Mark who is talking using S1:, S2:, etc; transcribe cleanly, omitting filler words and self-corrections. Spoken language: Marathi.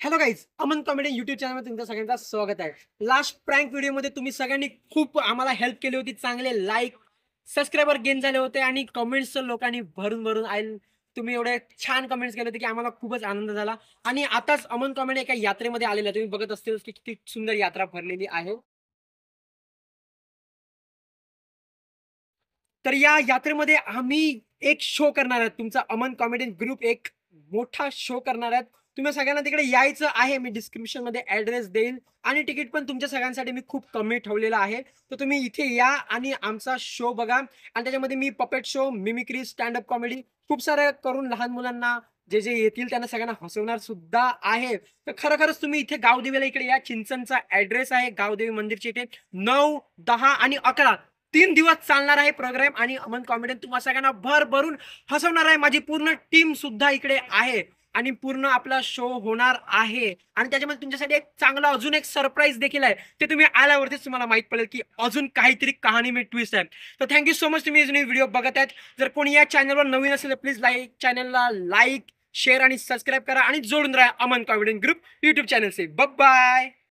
S1: Hello guys, Aman comedy YouTube चॅनलमध्ये तुमचं सगळ्यांचं स्वागत आहे. लास्ट प्रँक व्हिडिओमध्ये तुम्ही सगळ्यांनी खूप आम्हाला हेल्प केली होती. चांगले लाईक, सबस्क्रायबर गेन झाले होते आणि कमेंट्स लोकांनी भरून भरून आले. तुम्ही एवढे छान कमेंट्स केले होते की आम्हाला खूपच आनंद झाला. आणि आताच अमन कॉमेडी एका यात्रेमध्ये आलेला आहे. तुम्ही बघत असतील की किती सुंदर यात्रा भरलेली आहे. तर या यात्रेमध्ये आम्ही एक शो करणार आहोत. तुमचा अमन कॉमेडी ग्रुप एक मोठा शो करणार आहेत. तुम्ही सगळ्यांना तिकडे यायचं आहे. मी डिस्क्रिप्शनमध्ये ॲड्रेस देईन आणि तिकीट पण तुमच्या सगळ्यांसाठी मी खूप कमी ठेवलेलं आहे. तर तुम्ही इथे या आणि आमचा शो बघा. आणि त्याच्यामध्ये मी puppet show, mimicry, stand comedy खूप सारं करून लहान मुलांना जे जे येतील त्यांना सगळ्यांना हसवणार सुद्धा आहे. तर खरोखरच तुम्ही इथे गावदेवीला इकडे या. चिंचणचा ॲड्रेस आहे गावदेवी मंदिरच्या इथे. 9, 10 आणि 11 3 दिवस चालणार आहे प्रोग्राम आणि अमन कॉमेडियन तुम्हा सगळ्यांना भरभरून हसवणार आहे. माझी पूर्ण टीम सुद्धा इकडे आहे आणि पूर्ण आपला शो होणार आहे. आणि त्याच्यामध्ये तुमच्यासाठी एक चांगला अजून एक सरप्राईज देखील आहे. ते तुम्ही आल्यावरतीच तुम्हाला माहित पडेल की अजून काहीतरी कहाणी में ट्विस्ट आहे. तर थँक्यू सो मच, तुम्ही जुने व्हिडिओ बघत आहेत. जर कोणी या चॅनलवर नवीन असेल तर प्लीज चॅनलला लाईक, शेअर आणि सबस्क्राईब करा आणि जोडून राहा अमन कॉमेडियन ग्रुप युट्यूब चॅनलचे. बाय.